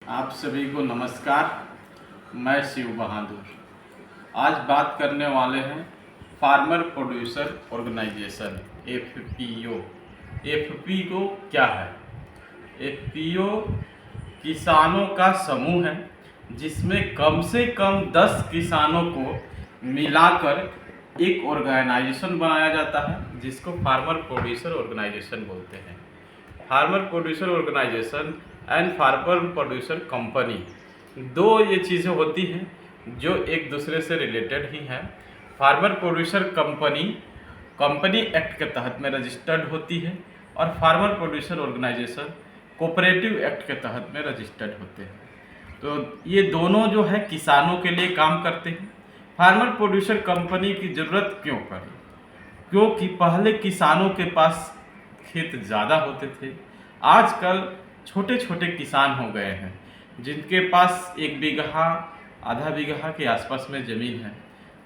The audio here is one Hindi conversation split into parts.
आप सभी को नमस्कार। मैं शिव बहादुर। आज बात करने वाले हैं farmer producer organisation FPO. FPO क्या है? एफपीओ किसानों का समूह है जिसमें कम से कम 10 किसानों को मिलाकर एक ऑर्गेनाइजेशन बनाया जाता है जिसको फार्मर प्रोड्यूसर ऑर्गेनाइजेशन बोलते हैं। Farmer producer organisation and farmer producer company, दो ये चीज़ें होती हैं जो एक दूसरे से रिलेटेड ही हैं। फार्मर प्रोड्यूसर कंपनी एक्ट के तहत में रजिस्टर्ड होती है और farmer producer organisation cooperative act के तहत में रजिस्टर्ड होते हैं। तो ये दोनों जो है किसानों के लिए काम करते हैं। फार्मर प्रोड्यूसर कंपनी की ज़रूरत क्यों पड़ी? क्योंकि पहले किसानों के पास खेत ज़्यादा होते थे। आजकल छोटे छोटे किसान हो गए हैं जिनके पास 1 बीघा आधा बीघा के आसपास में ज़मीन है।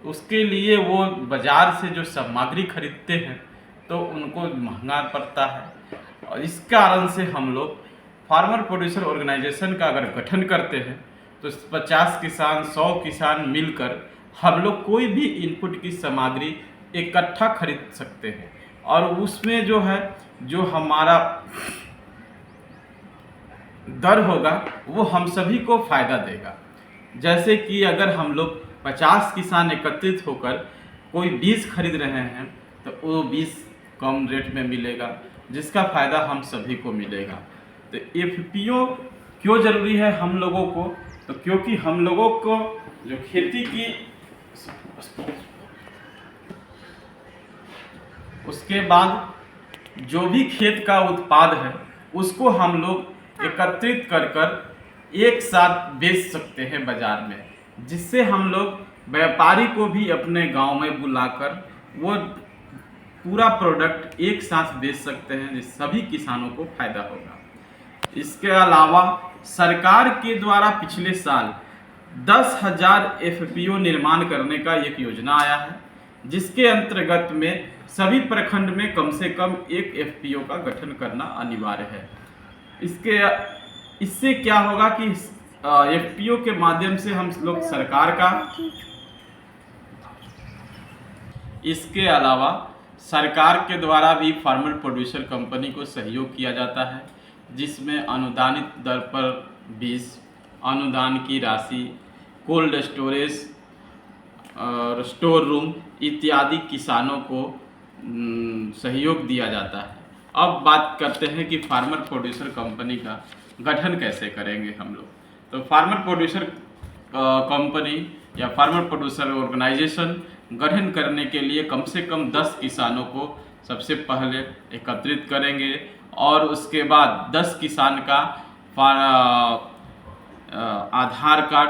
उसके लिए वो बाज़ार से जो सामग्री खरीदते हैं तो उनको महंगा पड़ता है, और इस कारण से हम लोग फार्मर प्रोड्यूसर ऑर्गेनाइजेशन का अगर गठन करते हैं तो 50 किसान 100 किसान मिलकर हम लोग कोई भी इनपुट की सामग्री इकट्ठा खरीद सकते हैं, और उसमें जो है जो हमारा दर होगा वो हम सभी को फ़ायदा देगा। जैसे कि अगर हम लोग 50 किसान एकत्रित होकर कोई बीज खरीद रहे हैं तो वो बीज कम रेट में मिलेगा जिसका फ़ायदा हम सभी को मिलेगा। तो एफपीओ क्यों ज़रूरी है हम लोगों को? तो क्योंकि हम लोगों को जो खेती की उसके बाद जो भी खेत का उत्पाद है उसको हम लोग एकत्रित कर कर एक साथ बेच सकते हैं बाज़ार में, जिससे हम लोग व्यापारी को भी अपने गांव में बुलाकर वो पूरा प्रोडक्ट एक साथ बेच सकते हैं, जिस सभी किसानों को फ़ायदा होगा। इसके अलावा सरकार के द्वारा पिछले साल 10,000 एफपीओ निर्माण करने का एक योजना आया है, जिसके अंतर्गत में सभी प्रखंड में कम से कम एक एफपीओ का गठन करना अनिवार्य है। इससे क्या होगा कि एफपीओ के माध्यम से हम लोग सरकार का, इसके अलावा सरकार के द्वारा भी फार्मर प्रोड्यूसर कंपनी को सहयोग किया जाता है, जिसमें अनुदानित दर पर बीज, अनुदान की राशि, कोल्ड स्टोरेज और स्टोर रूम इत्यादि किसानों को सहयोग दिया जाता है। अब बात करते हैं कि फार्मर प्रोड्यूसर कंपनी का गठन कैसे करेंगे हम लोग। तो फार्मर प्रोड्यूसर कंपनी या फार्मर प्रोड्यूसर ऑर्गेनाइजेशन गठन करने के लिए कम से कम 10 किसानों को सबसे पहले एकत्रित करेंगे, और उसके बाद 10 किसान का आधार कार्ड,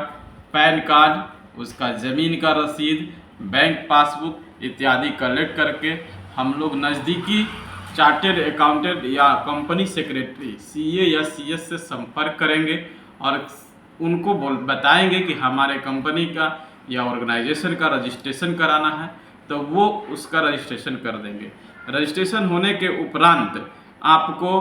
पैन कार्ड, उसका ज़मीन का रसीद, बैंक पासबुक इत्यादि कलेक्ट करके हम लोग नज़दीकी चार्टेड अकाउंटेंट या कंपनी सेक्रेटरी सीए या सीएस से संपर्क करेंगे और उनको बताएंगे कि हमारे कंपनी का या ऑर्गेनाइजेशन का रजिस्ट्रेशन कराना है, तो वो उसका रजिस्ट्रेशन कर देंगे। रजिस्ट्रेशन होने के उपरांत आपको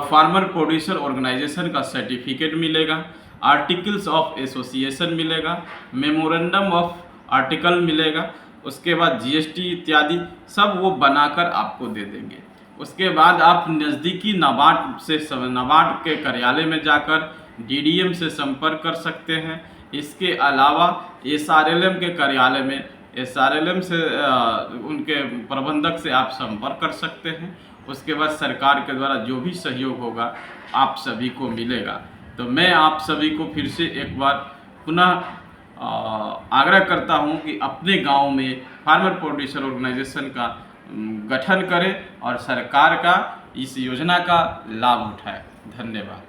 फार्मर प्रोड्यूसर ऑर्गेनाइजेशन का सर्टिफिकेट मिलेगा, आर्टिकल्स ऑफ एसोसिएशन मिलेगा, मेमोरेंडम ऑफ आर्टिकल मिलेगा, उसके बाद जीएसटी इत्यादि सब वो बनाकर आपको दे देंगे। उसके बाद आप नज़दीकी नाबार्ड के कार्यालय में जाकर डीडीएम से संपर्क कर सकते हैं। इसके अलावा एसआरएलएम के कार्यालय में एसआरएलएम से उनके प्रबंधक से आप संपर्क कर सकते हैं। उसके बाद सरकार के द्वारा जो भी सहयोग होगा आप सभी को मिलेगा। तो मैं आप सभी को फिर से एक बार पुनः आग्रह करता हूं कि अपने गांव में फार्मर प्रोड्यूसर ऑर्गेनाइजेशन का गठन करें और सरकार का इस योजना का लाभ उठाएं। धन्यवाद।